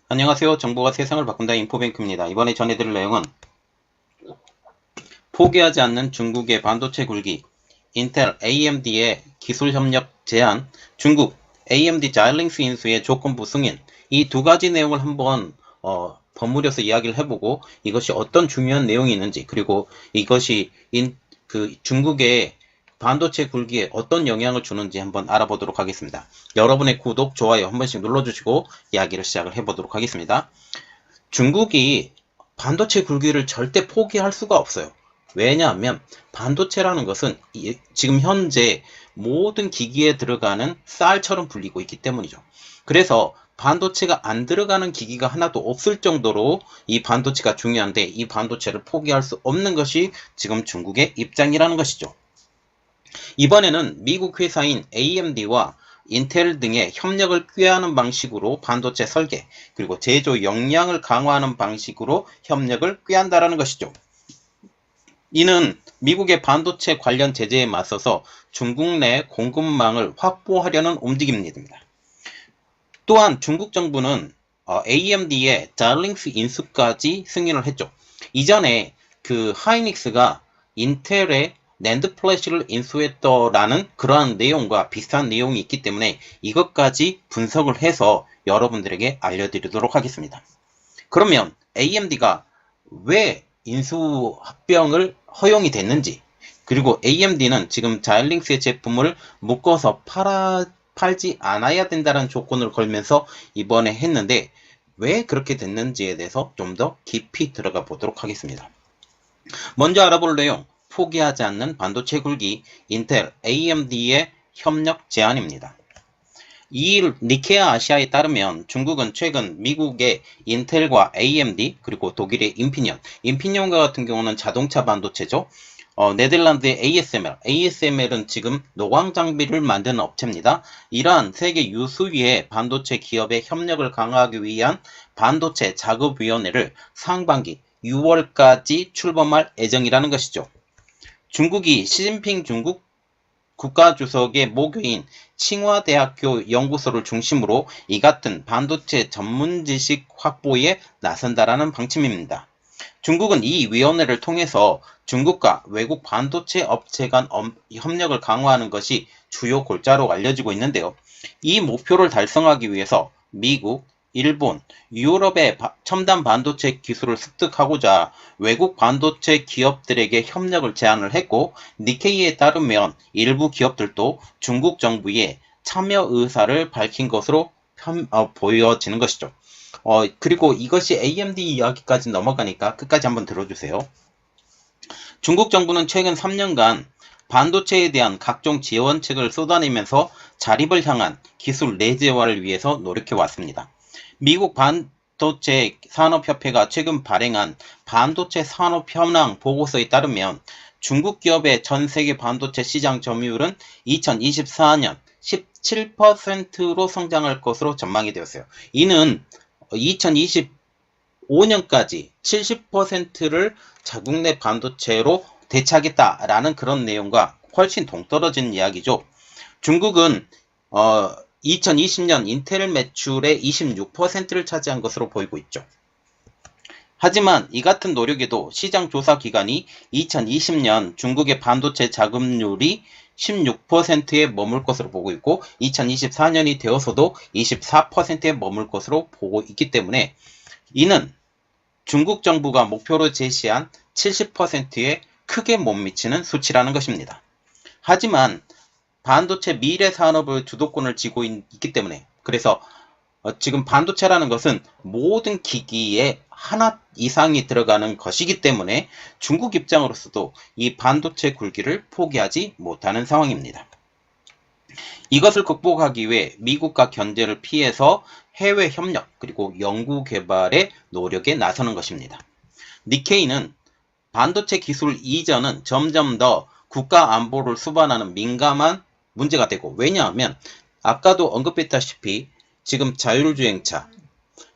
안녕하세요. 정보가 세상을 바꾼다 인포뱅크입니다. 이번에 전해드릴 내용은 포기하지 않는 중국의 반도체 굴기, 인텔 AMD의 기술 협력 제한, 중국 AMD 자일링스 인수의 조건부 승인, 이 두 가지 내용을 한번 버무려서 이야기를 해보고 이것이 어떤 중요한 내용이 있는지, 그리고 이것이 중국의 반도체 굴기에 어떤 영향을 주는지 한번 알아보도록 하겠습니다. 여러분의 구독, 좋아요 한 번씩 눌러주시고 이야기를 시작을 해보도록 하겠습니다. 중국이 반도체 굴기를 절대 포기할 수가 없어요. 왜냐하면 반도체라는 것은 지금 현재 모든 기기에 들어가는 쌀처럼 불리고 있기 때문이죠. 그래서 반도체가 안 들어가는 기기가 하나도 없을 정도로 이 반도체가 중요한데, 이 반도체를 포기할 수 없는 것이 지금 중국의 입장이라는 것이죠. 이번에는 미국 회사인 AMD와 인텔 등의 협력을 꾀하는 방식으로 반도체 설계, 그리고 제조 역량을 강화하는 방식으로 협력을 꾀한다는 것이죠. 이는 미국의 반도체 관련 제재에 맞서서 중국 내 공급망을 확보하려는 움직임입니다. 또한 중국 정부는 AMD의 자일링스 인수까지 승인을 했죠. 이전에 하이닉스가 인텔의 낸드 플래시를 인수했더라는 그러한 내용과 비슷한 내용이 있기 때문에 이것까지 분석을 해서 여러분들에게 알려드리도록 하겠습니다. 그러면 AMD가 왜 인수 합병을 허용이 됐는지, 그리고 AMD는 지금 자일링스의 제품을 묶어서 팔지 않아야 된다는 조건을 걸면서 이번에 했는데 왜 그렇게 됐는지에 대해서 좀 더 깊이 들어가 보도록 하겠습니다. 먼저 알아볼 내용, 포기하지 않는 반도체 굴기, 인텔, AMD의 협력 제안입니다. 이 니케아 아시아에 따르면 중국은 최근 미국의 인텔과 AMD, 그리고 독일의 인피니온과 같은 경우는 자동차 반도체죠. 네덜란드의 ASML은 지금 노광 장비를 만드는 업체입니다. 이러한 세계 유수의 반도체 기업의 협력을 강화하기 위한 반도체 작업위원회를 상반기 6월까지 출범할 예정이라는 것이죠. 중국이 시진핑 중국 국가주석의 모교인 칭화대학교 연구소를 중심으로 이 같은 반도체 전문지식 확보에 나선다라는 방침입니다. 중국은 이 위원회를 통해서 중국과 외국 반도체 업체 간 협력을 강화하는 것이 주요 골자로 알려지고 있는데요. 이 목표를 달성하기 위해서 미국, 일본, 유럽의 첨단 반도체 기술을 습득하고자 외국 반도체 기업들에게 협력을 제안을 했고, 니케이에 따르면 일부 기업들도 중국 정부에 참여 의사를 밝힌 것으로 보여지는 것이죠. 그리고 이것이 AMD 이야기까지 넘어가니까 끝까지 한번 들어주세요. 중국 정부는 최근 3년간 반도체에 대한 각종 지원책을 쏟아내면서 자립을 향한 기술 내재화를 위해서 노력해 왔습니다. 미국 반도체 산업협회가 최근 발행한 반도체 산업 현황 보고서에 따르면 중국 기업의 전 세계 반도체 시장 점유율은 2024년 17%로 성장할 것으로 전망이 되었어요. 이는 2025년까지 70%를 자국 내 반도체로 대체하겠다라는 그런 내용과 훨씬 동떨어진 이야기죠. 중국은 2020년 인텔 매출의 26%를 차지한 것으로 보이고 있죠. 하지만 이 같은 노력에도 시장 조사 기관이 2020년 중국의 반도체 자금률이 16%에 머물 것으로 보고 있고, 2024년이 되어서도 24%에 머물 것으로 보고 있기 때문에 이는 중국 정부가 목표로 제시한 70%에 크게 못 미치는 수치라는 것입니다. 하지만 반도체 미래 산업의 주도권을 쥐고 있기 때문에, 그래서 지금 반도체라는 것은 모든 기기에 하나 이상이 들어가는 것이기 때문에 중국 입장으로서도 이 반도체 굴기를 포기하지 못하는 상황입니다. 이것을 극복하기 위해 미국과 견제를 피해서 해외 협력, 그리고 연구 개발의 노력에 나서는 것입니다. 니케이는 반도체 기술 이전은 점점 더 국가 안보를 수반하는 민감한 문제가 되고, 왜냐하면 아까도 언급했다시피 지금 자율주행차,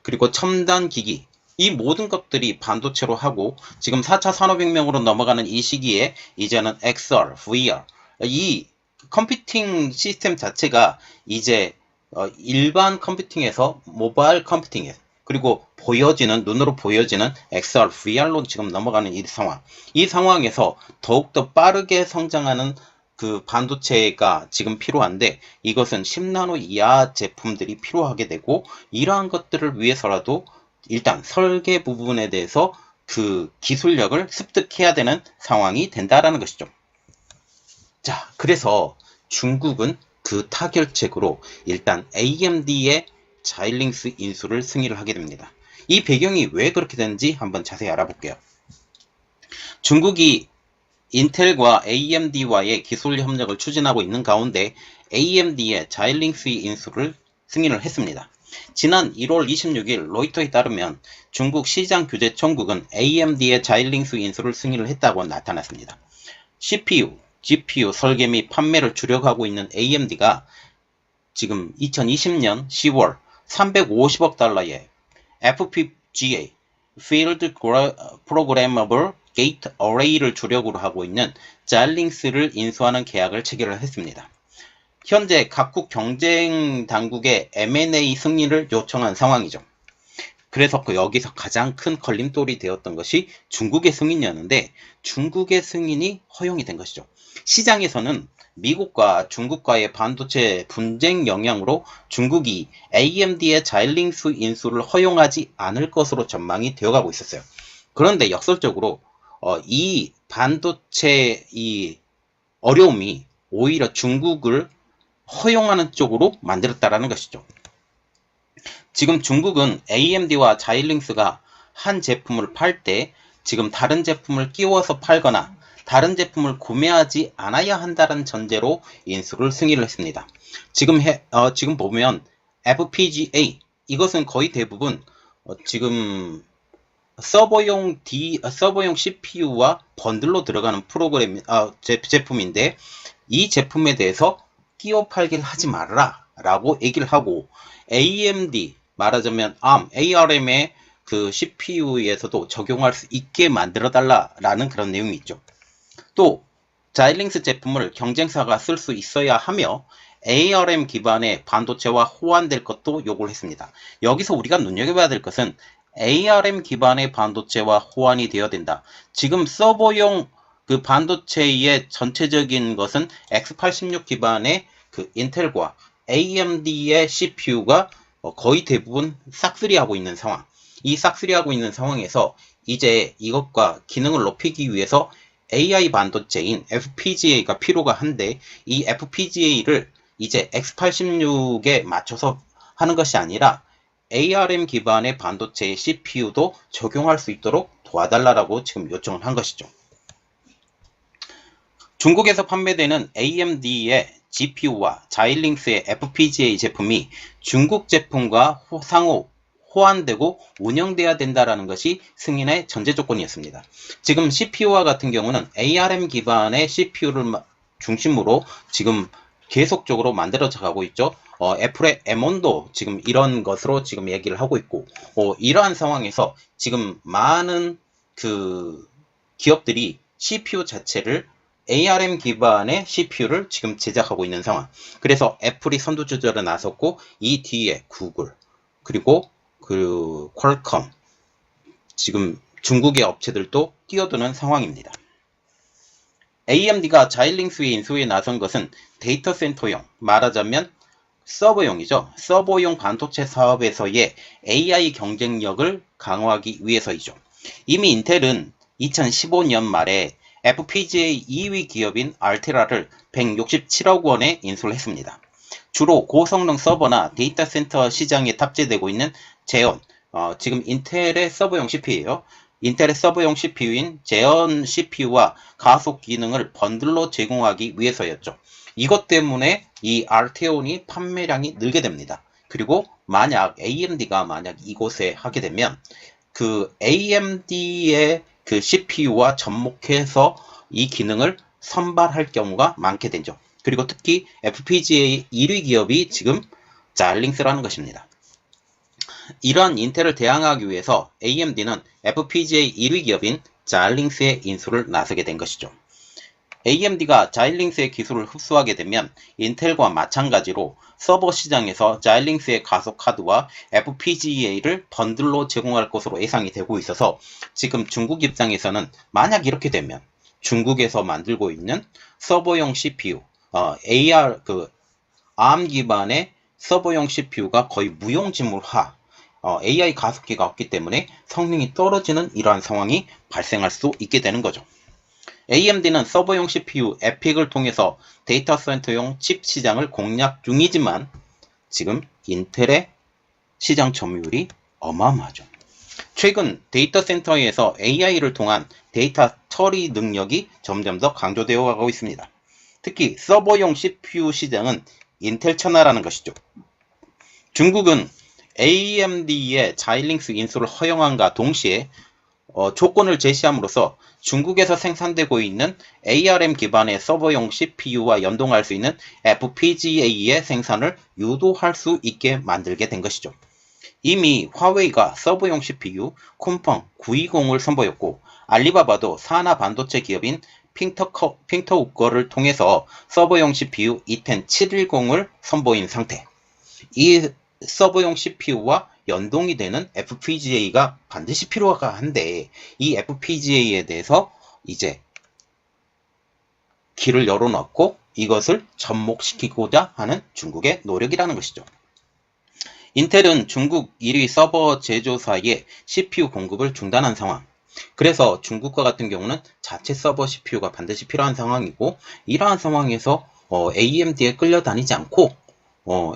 그리고 첨단 기기, 이 모든 것들이 반도체로 하고, 지금 4차 산업혁명으로 넘어가는 이 시기에 이제는 XR, VR, 이 컴퓨팅 시스템 자체가 이제 일반 컴퓨팅에서 모바일 컴퓨팅에, 그리고 눈으로 보여지는 XR, VR로 지금 넘어가는 이 상황. 이 상황에서 더욱더 빠르게 성장하는 그 반도체가 지금 필요한데, 이것은 10나노 이하 제품들이 필요하게 되고, 이러한 것들을 위해서라도 일단 설계 부분에 대해서 그 기술력을 습득해야 되는 상황이 된다라는 것이죠. 자, 그래서 중국은 그 타결책으로 일단 AMD의 자일링스 인수를 승인을 하게 됩니다. 이 배경이 왜 그렇게 되는지 한번 자세히 알아볼게요. 중국이 인텔과 AMD와의 기술 협력을 추진하고 있는 가운데 AMD의 자일링스 인수를 승인을 했습니다. 지난 1월 26일 로이터에 따르면 중국 시장규제청국은 AMD의 자일링스 인수를 승인을 했다고 나타났습니다. CPU, GPU 설계 및 판매를 주력하고 있는 AMD가 지금 2020년 10월 350억 달러의 FPGA, Field Programmable Gate Array를 주력으로 하고 있는 자일링스를 인수하는 계약을 체결을 했습니다. 현재 각국 경쟁 당국의 M&A 승인을 요청한 상황이죠. 그래서 여기서 가장 큰 걸림돌이 되었던 것이 중국의 승인이었는데, 중국의 승인이 허용이 된 것이죠. 시장에서는 미국과 중국과의 반도체 분쟁 영향으로 중국이 AMD의 자일링스 인수를 허용하지 않을 것으로 전망이 되어가고 있었어요. 그런데 역설적으로 이 반도체 이 어려움이 오히려 중국을 허용하는 쪽으로 만들었다라는 것이죠. 지금 중국은 AMD와 자일링스가 한 제품을 팔 때 지금 다른 제품을 끼워서 팔거나 다른 제품을 구매하지 않아야 한다는 전제로 인수를 승인을 했습니다. 지금 보면 FPGA 이것은 거의 대부분 지금 서버용 CPU와 번들로 들어가는 제품인데, 이 제품에 대해서 끼워 팔기를 하지 말라 라고 얘기를 하고, AMD 말하자면 ARM의 그 CPU에서도 적용할 수 있게 만들어 달라라는 그런 내용이 있죠. 또 자일링스 제품을 경쟁사가 쓸 수 있어야 하며 ARM 기반의 반도체와 호환될 것도 요구를 했습니다. 여기서 우리가 눈여겨봐야 될 것은 ARM 기반의 반도체와 호환이 되어야 된다. 지금 서버용 그 반도체의 전체적인 것은 x86 기반의 그 인텔과 AMD의 CPU가 거의 대부분 싹쓸이하고 있는 상황. 이 싹쓸이하고 있는 상황에서 이제 이것과 기능을 높이기 위해서 AI 반도체인 FPGA가 필요가 한데, 이 FPGA를 이제 x86에 맞춰서 하는 것이 아니라 ARM 기반의 반도체의 CPU도 적용할 수 있도록 도와달라고 지금 요청을 한 것이죠. 중국에서 판매되는 AMD의 GPU와 자일링스의 FPGA 제품이 중국 제품과 상호 호환되고 운영돼야 된다는 것이 승인의 전제 조건이었습니다. 지금 CPU와 같은 경우는 ARM 기반의 CPU를 중심으로 지금 계속적으로 만들어져 가고 있죠. 애플의 M1도 지금 이런 것으로 지금 얘기를 하고 있고, 이러한 상황에서 지금 많은 그 기업들이 CPU 자체를 ARM 기반의 CPU를 지금 제작하고 있는 상황. 그래서 애플이 선두주자로 나섰고, 이 뒤에 구글, 그리고 그 퀄컴, 지금 중국의 업체들도 뛰어드는 상황입니다. AMD가 자일링스의 인수에 나선 것은 데이터 센터용, 말하자면 서버용이죠. 서버용 반도체 사업에서의 AI 경쟁력을 강화하기 위해서이죠. 이미 인텔은 2015년 말에 FPGA 2위 기업인 알테라를 167억 원에 인수를 했습니다. 주로 고성능 서버나 데이터 센터 시장에 탑재되고 있는 제온, 지금 인텔의 서버용 CPU예요. 인텔의 서버용 CPU인 제온 CPU와 가속 기능을 번들로 제공하기 위해서였죠. 이것 때문에 이 알테온이 판매량이 늘게 됩니다. 그리고 AMD가 만약 이곳에 하게 되면 그 AMD의 그 CPU와 접목해서 이 기능을 선발할 경우가 많게 되죠. 그리고 특히 FPGA 1위 기업이 지금 자일링스라는 것입니다. 이러한 인텔을 대항하기 위해서 AMD는 FPGA 1위 기업인 자일링스의 인수를 나서게 된 것이죠. AMD가 자일링스의 기술을 흡수하게 되면 인텔과 마찬가지로 서버 시장에서 자일링스의 가속 카드와 FPGA를 번들로 제공할 것으로 예상이 되고 있어서 지금 중국 입장에서는 만약 이렇게 되면 중국에서 만들고 있는 서버용 CPU, ARM 기반의 서버용 CPU가 거의 무용지물화, AI 가속기가 없기 때문에 성능이 떨어지는 이러한 상황이 발생할 수 있게 되는 거죠. AMD는 서버용 CPU 에픽을 통해서 데이터 센터용 칩 시장을 공략 중이지만 지금 인텔의 시장 점유율이 어마어마하죠. 최근 데이터 센터에서 AI를 통한 데이터 처리 능력이 점점 더 강조되어 가고 있습니다. 특히 서버용 CPU 시장은 인텔 천하라는 것이죠. 중국은 AMD의 자일링스 인수를 허용함과 동시에 조건을 제시함으로써 중국에서 생산되고 있는 ARM 기반의 서버용 CPU와 연동할 수 있는 FPGA의 생산을 유도할 수 있게 만들게 된 것이죠. 이미 화웨이가 서버용 CPU 콤펑 920을 선보였고 알리바바도 산하 반도체 기업인 핑터우커를 통해서 서버용 CPU E10 710을 선보인 상태. 이 서버용 CPU와 연동이 되는 FPGA가 반드시 필요가 한데 이 FPGA에 대해서 이제 길을 열어놓고 이것을 접목시키고자 하는 중국의 노력이라는 것이죠. 인텔은 중국 1위 서버 제조사의 CPU 공급을 중단한 상황. 그래서 중국과 같은 경우는 자체 서버 CPU가 반드시 필요한 상황이고 이러한 상황에서 AMD에 끌려다니지 않고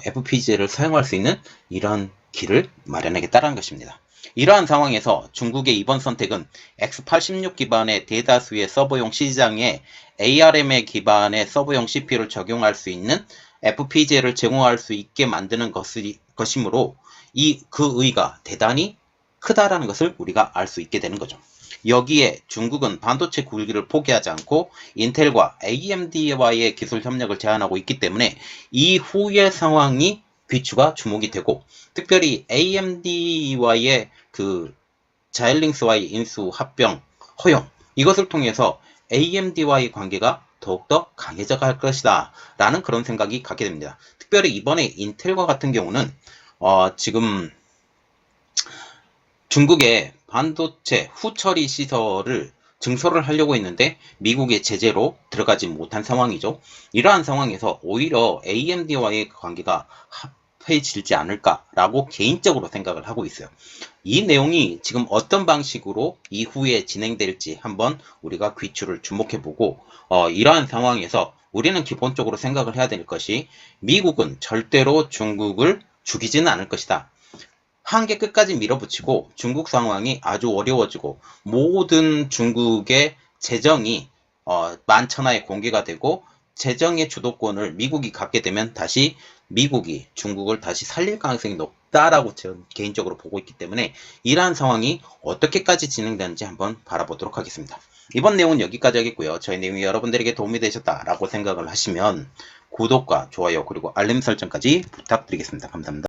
FPGA를 사용할 수 있는 이러한 길을 마련하겠다는 것입니다. 이러한 상황에서 중국의 이번 선택은 x86 기반의 대다수의 서버용 시장에 ARM 기반의 서버용 CPU를 적용할 수 있는 FPGA를 제공할 수 있게 만드는 것이므로 그 의의가 대단히 크다라는 것을 우리가 알 수 있게 되는 거죠. 여기에 중국은 반도체 굴기를 포기하지 않고 인텔과 AMD와의 기술 협력을 제안하고 있기 때문에 이후의 상황이 귀추가 주목이 되고 특별히 AMD와의 그 자일링스와의 인수 합병 허용 이것을 통해서 AMD와의 관계가 더욱더 강해져 갈 것이다 라는 그런 생각이 갖게 됩니다. 특별히 이번에 인텔과 같은 경우는 지금 중국의 반도체 후처리 시설을 증설을 하려고 했는데 미국의 제재로 들어가지 못한 상황이죠. 이러한 상황에서 오히려 AMD와의 관계가 합해지지 않을까라고 개인적으로 생각을 하고 있어요. 이 내용이 지금 어떤 방식으로 이후에 진행될지 한번 우리가 귀추를 주목해보고 이러한 상황에서 우리는 기본적으로 생각을 해야 될 것이 미국은 절대로 중국을 죽이지는 않을 것이다. 한계 끝까지 밀어붙이고 중국 상황이 아주 어려워지고 모든 중국의 재정이 만천하에 공개가 되고 재정의 주도권을 미국이 갖게 되면 다시 미국이 중국을 다시 살릴 가능성이 높다라고 저는 개인적으로 보고 있기 때문에 이러한 상황이 어떻게까지 진행되는지 한번 바라보도록 하겠습니다. 이번 내용은 여기까지 하겠고요. 저희 내용이 여러분들에게 도움이 되셨다라고 생각을 하시면 구독과 좋아요 그리고 알림 설정까지 부탁드리겠습니다. 감사합니다.